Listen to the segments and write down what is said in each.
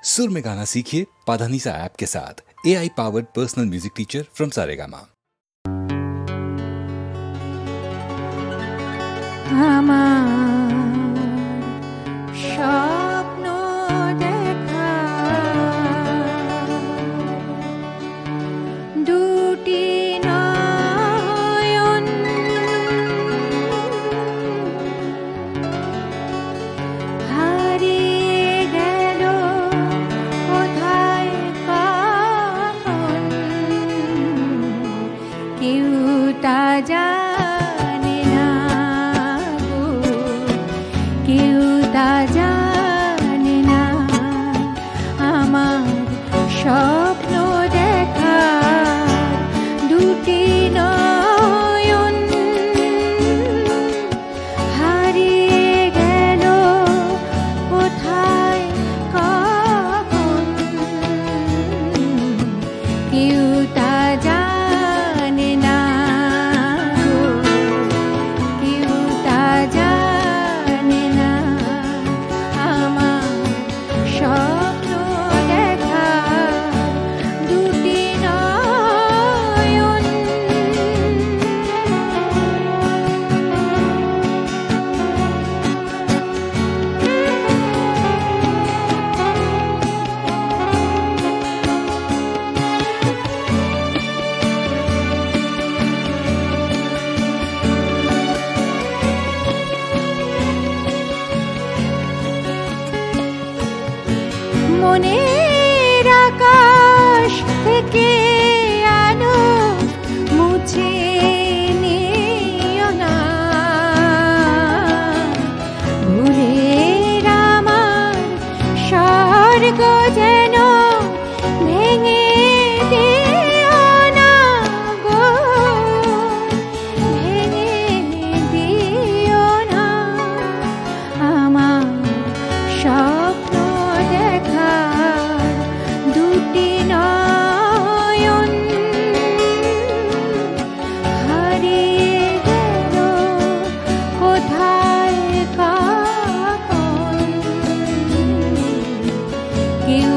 सुर में गाना सीखिए पाधानीसा ऐप के साथ। AI powered personal music teacher from Saregama. মনের আকাশ থেকে আলো মুছে নিও না, ভুলের আমার স্বর্গ যেন ভেঙে দিও না গো, ভেঙে দিও না আমার স্বপ্ন দেখার দুটি নয়ন হারিয়ে গেল কোথায় কখন কেউ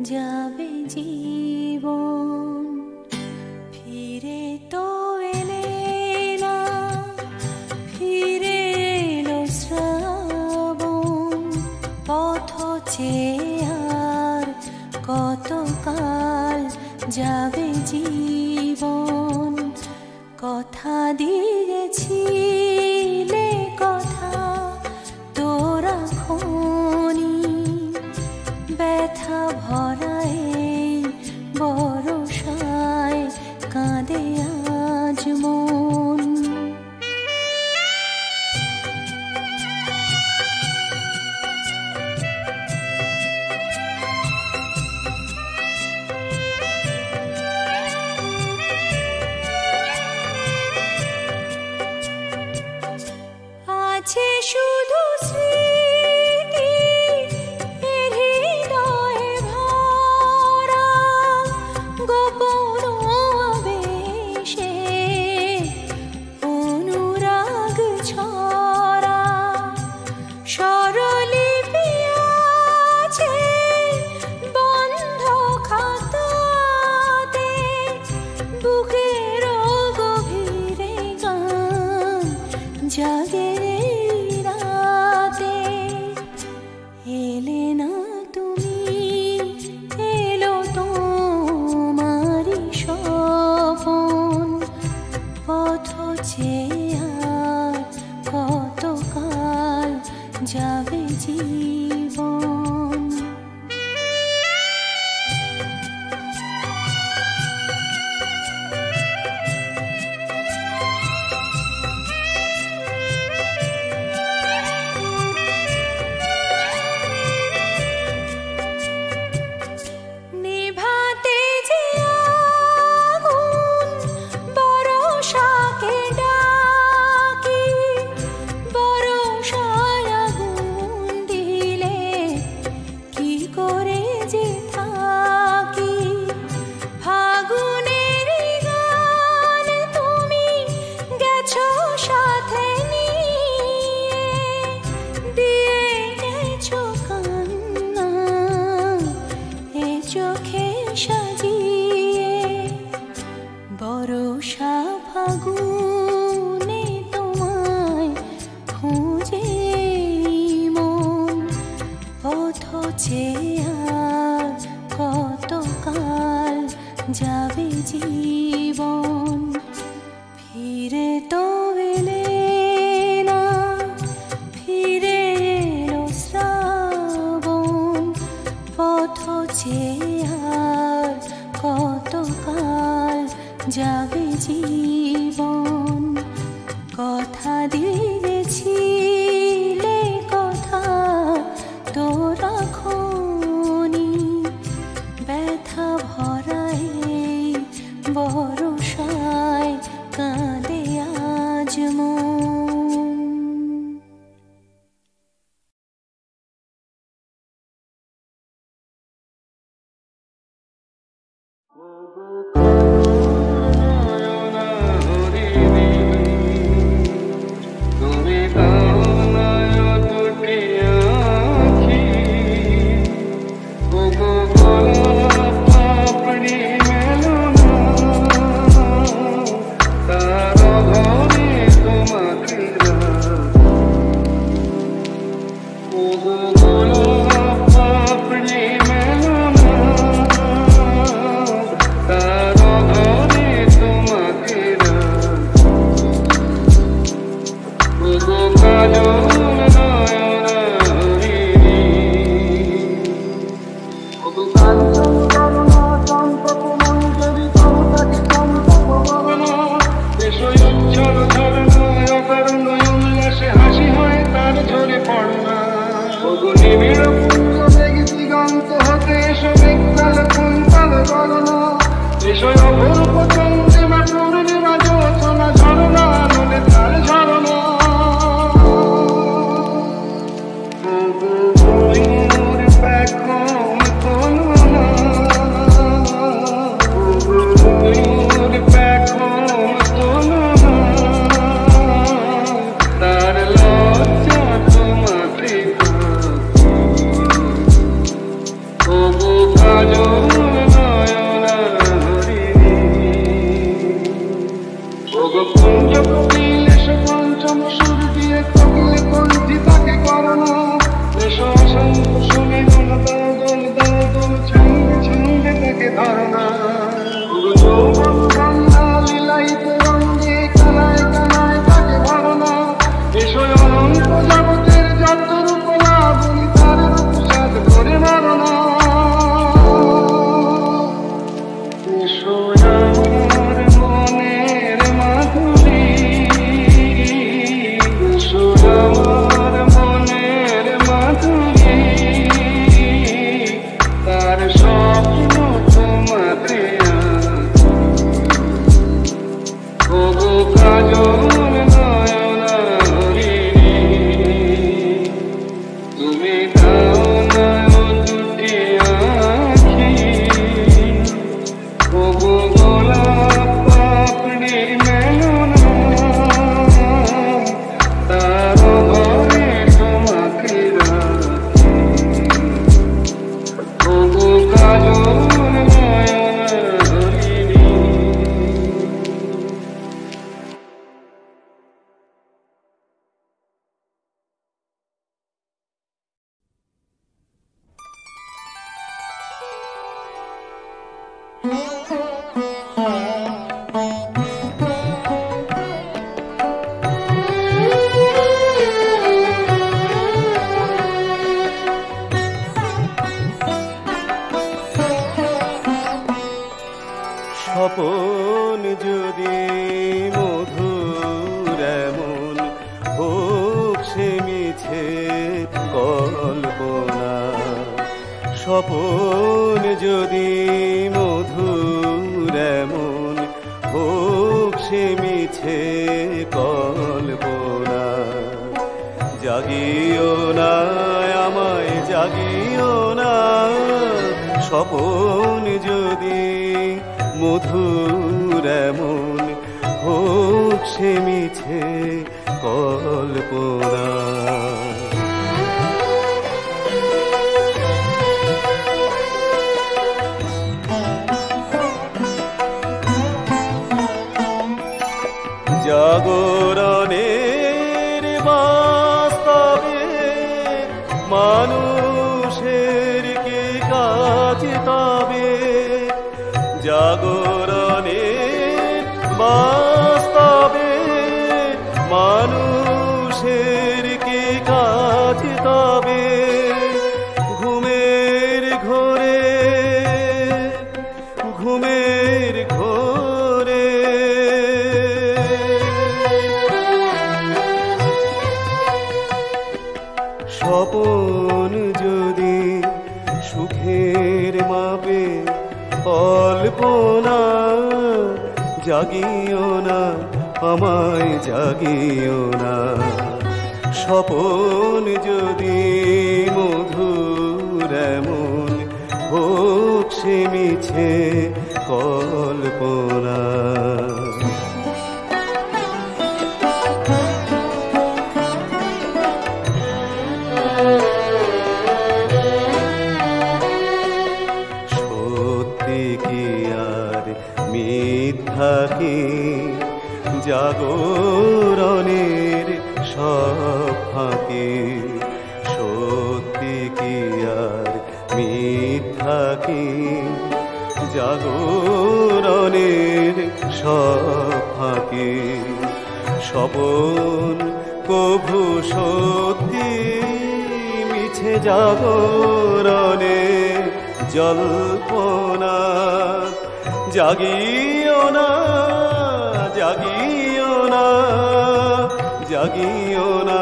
যাবে জীবন ফিরে তো এলে না ফিরে এলো শ্রাবণ পথ চেয়ে আর কতকাল যাবে জীবন কথা দিয়েছিলে কথা তোরা খনি ব্যথা ভরায় বরষায় কাঁদে আজ মন আছে শুধু স্মৃতি হৃদয়ে ভরা গোপন আবেশে অনুরাগ ছড়া স্বরলিপি আছে বন্ধ খাতাতে বুকের গভীরে গান জাগে রাতে এলে না তুমি এলো তোমারি স্বপন পথ চেয়ে আর কতকাল যাবে জীবন নিভাতে যে আগুন বরষাকে ডাকি বরষায় আগুন দিলে কি করে যে থাকি ফাগুনের গান তুমি গেছো সাথে নিয়ে দিয়ে গেছো কান্না এ চোখে সাজিয়ে বরষা ফাগুনে তোমায় খুঁজে মন পথ চেয়ে আর কতকাল যাবে জীবন ফিরে তো এলে না ফিরে এলো শ্রাবণ পথ চেয়ে আর কতকাল যাবে জীবন কথা দিয়েছিলে কথা তোরা খনি ব্যথা ভরায় বরষায় কাঁদে আজ মন Kajo স্বপন যদি মধুর এমন হোক সে মিছে কল্পনা, স্বপন যদি মধুর এমন হোক সে মিছে কল্পনা। জাগিও না আমায় জাগিও না, স্বপন যদি মধুর এমন হোক সে মিছে কল্পনা। জাগরণের বাস্তবে মানুষের কি কাজ তবে, জাগরণের বাস্তবে মানুষের কি কাজ তবে, ঘুমের ঘোরে ঘুমের ঘোরে স্বপন যদি সুখের মাপে কল্পনা, জাগিও না আমায় জাগিও না, স্বপন যদি মধুর এমন হোক সে মিছে কল্পনা। থাকি জাগরণের সব ফাঁকি, সত্যি কি আর মিথ্যা কি জাগরণের সব ফাঁকি। স্বপন কভু সত্যি মিছে জাগরণে জল্পনা। জাগিও না জাগিও না জাগিও না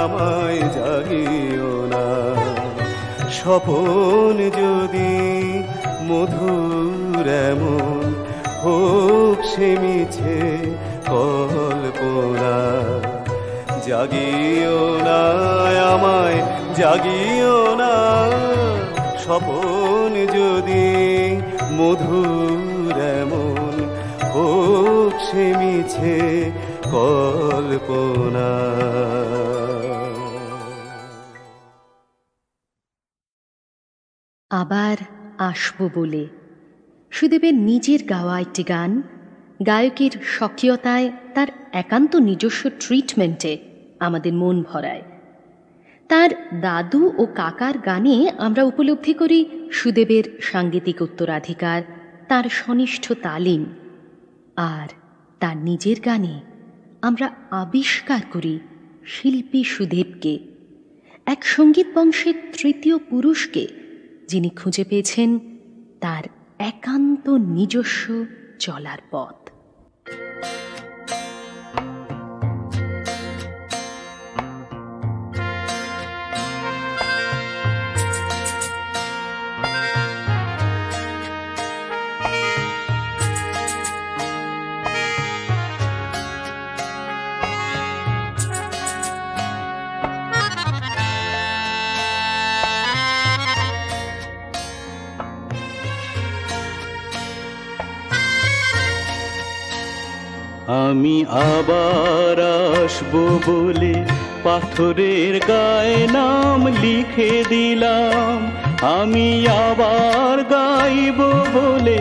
আমায় জাগিও না, স্বপন যদি মধুর এমন হোক সে মিছে কল্পনা। জাগিও না আমায় জাগিও না, স্বপন যদি মধুর এমন হোক সে মিছে কল্পনা। আবার আসবো বলে সুদেবের নিজের গাওয়া একটি গান, গায়কের স্বকীয়তায় তার একান্ত নিজস্ব ট্রিটমেন্টে আমাদের মন ভরায়। তার দাদু ও কাকার গানে আমরা উপলব্ধি করি সুদেবের সাঙ্গীতিক উত্তরাধিকার, তার ঘনিষ্ঠ তালিম, আর তার নিজের গানে আমরা আবিষ্কার করি শিল্পী সুদেবকে, এক সঙ্গীত বংশের তৃতীয় পুরুষকে, যিনি খুঁজে পেয়েছেন তার একান্ত নিজস্ব চলার পথ। আমি আবার আসবো বলে পাথরের গায়ে নাম লিখে দিলাম, আমি আবার গাইব বলে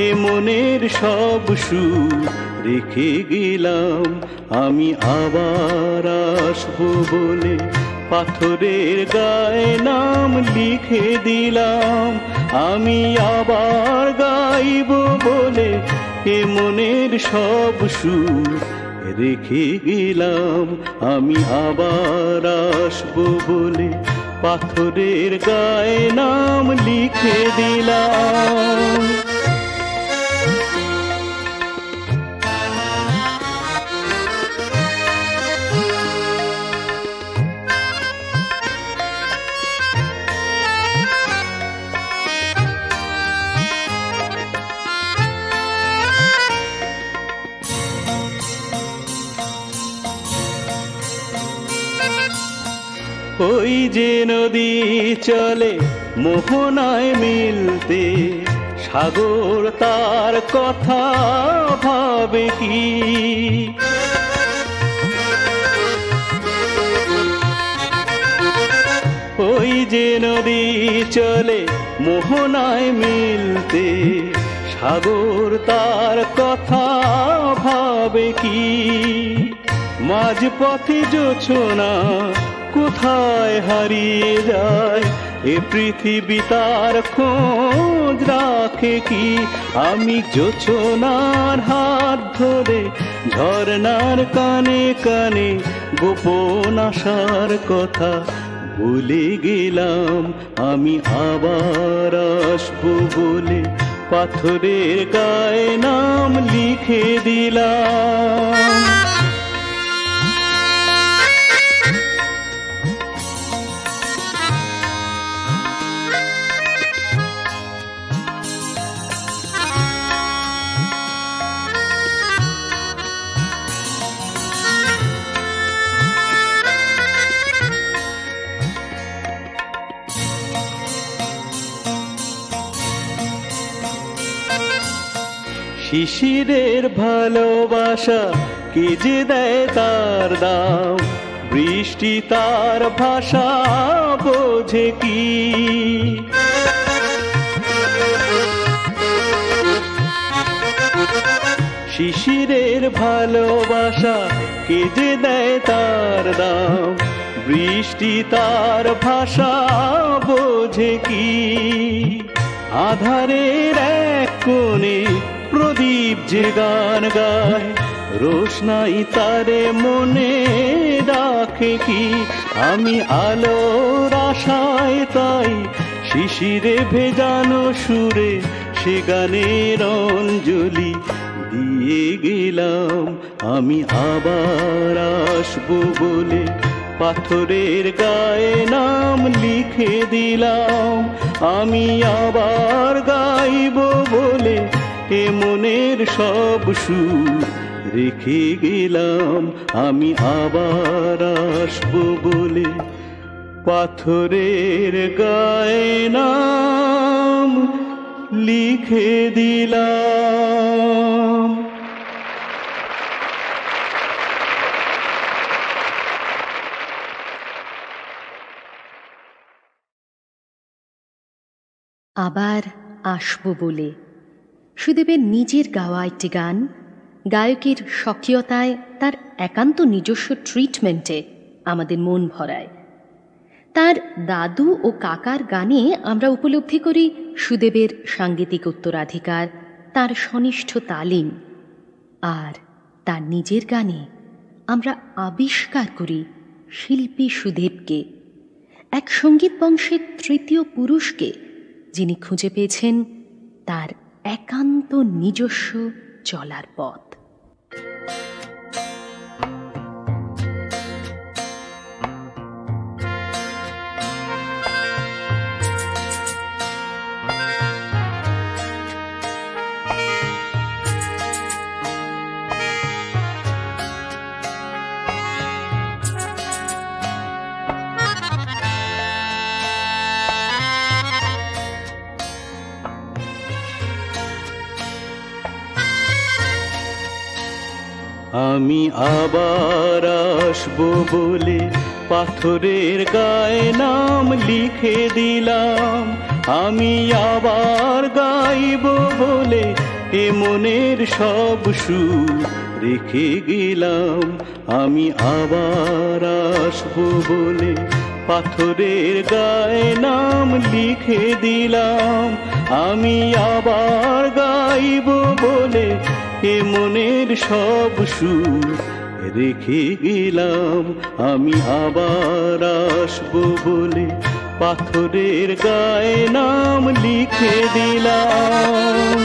এ মনের সব সুর রেখে গেলাম। আমি আবার আসবো বলে পাথরের গায়ে নাম লিখে দিলাম, আমি আবার গাইব বলে এ মনের সব সুর রেখে গেলাম। আমি আবার আসবো বলে পাথরের গায়ে নাম লিখে দিলাম। যে নদী চলে মোহনায় মিলতে, সাগর তার কথা ভাবে কি? ওই যে নদী চলে মোহনায় মিলতে, সাগর তার কথা ভাবে কি? মাঝপথে জোছনা কোথায় হারিয়ে যায়, এ পৃথিবী তার খোঁজ রাখে কি? আমি জোছনার হাত ধরে ঝরনার কানে কানে গোপন আশার কথা ভুলে গেলাম। আমি আবার আসবো বলে পাথরের গায়ে নাম লিখে দিলাম। শিশিরের ভালোবাসা কে যে দেয় তার দাম, বৃষ্টি তার ভাষা বোঝে কি? শিশিরের ভালোবাসা কে যে দেয় তার দাম, বৃষ্টি তার ভাষা বোঝে কি? আধারের এক কোণে প্রদীপ যে গান গায়, রোশনাই তারে মনে ডাকে কি? আমি আলোর আশায় তাই শিশিরে ভেজানো সুরে সে গানের অঞ্জলি দিয়ে গেলাম। আমি আবার আসবো বলে পাথরের গায়ে নাম লিখে দিলাম। আমি আবার গাইব বলে এ মনের সব সুর রেখে গেলাম। আমি আবার আসবো বলে পাথরের গায়ে নাম লিখে দিলাম। আবার আসবো বলে সুদেবের নিজের গাওয়া একটি গান, গায়কের স্বকীয়তায়, তার একান্ত নিজস্ব ট্রিটমেন্টে আমাদের মন ভরায়। তার দাদু ও কাকার গানে আমরা উপলব্ধি করি সুদেবের সাঙ্গীতিক উত্তরাধিকার, তার ঘনিষ্ঠ তালিম, আর তার নিজের গানে আমরা আবিষ্কার করি শিল্পী সুদেবকে, এক সঙ্গীত বংশের তৃতীয় পুরুষকে, যিনি খুঁজে পেয়েছেন তার একান্ত নিজস্ব চলার পথ। আমি আবার আসবো বলে পাথরের গায়ে নাম লিখে দিলাম। আমি আবার গাইব বলে এ মনের সব সুর রেখে গেলাম। আমি আবার আসবো বলে পাথরের গায়ে নাম লিখে দিলাম। আমি আবার গাইব বলে এ মনের সব সুর রেখে গেলাম। আমি আবার আসবো বলে পাথরের গায়ে নাম লিখে দিলাম।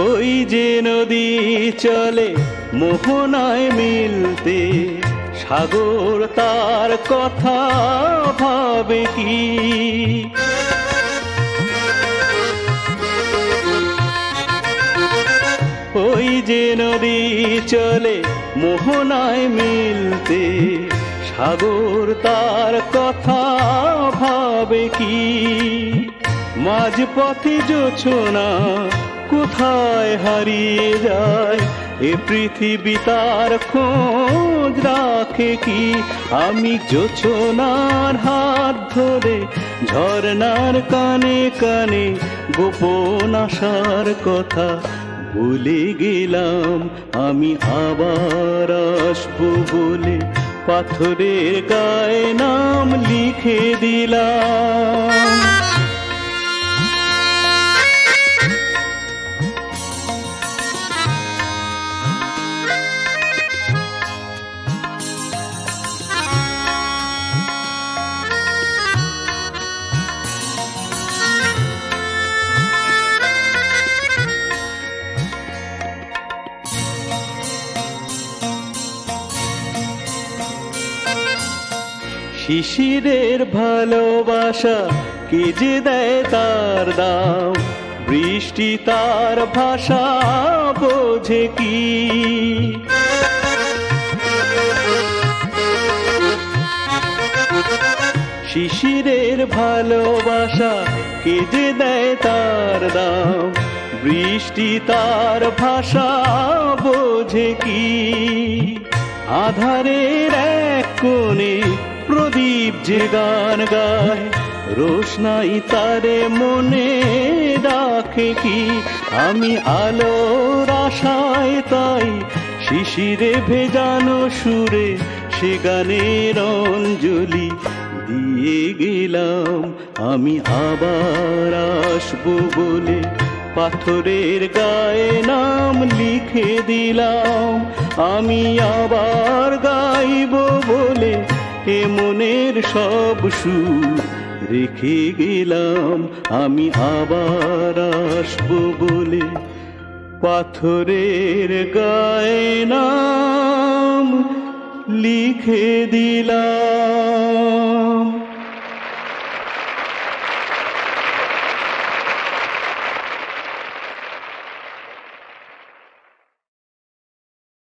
ওই যে নদী চলে মোহনায় মিলতে, সাগর তার কথা ভাবে কি? ওই যে নদী চলে মোহনায় মিলতে, সাগর তার কথা ভাবে কি? মাঝপথে জোছনা কোথায় হারিয়ে যায়, এ পৃথিবী তার খোঁজ রাখে কি? আমি জোছনার হাত ধরে ঝরনার কানে কানে গোপন আশার কথা ভুলে গেলাম। আমি আবার আসবো বলে পাথরের গায়ে নাম লিখে দিলাম। শিশিরের ভালোবাসা কে যে দেয় তার দাম, বৃষ্টি তার ভাষা বোঝে কি? শিশিরের ভালোবাসা কে যে দেয় তার দাম, বৃষ্টি তার ভাষা বোঝে কি? আধারের এক কোণে প্রদীপ যে গান গায়, রোশনাই তারে মনে ডাকে কি? আমি আলোর আশায় তাই শিশিরে ভেজানো সুরে সে গানের অঞ্জলি দিয়ে গেলাম। আমি আবার আসবো বলে পাথরের গায়ে নাম লিখে দিলাম। আমি আবার গাইব বলে এ মনের সব সুর রেখে গেলাম। আমি আবার আসবো বলে পাথরের গায়ে নাম লিখে দিলাম।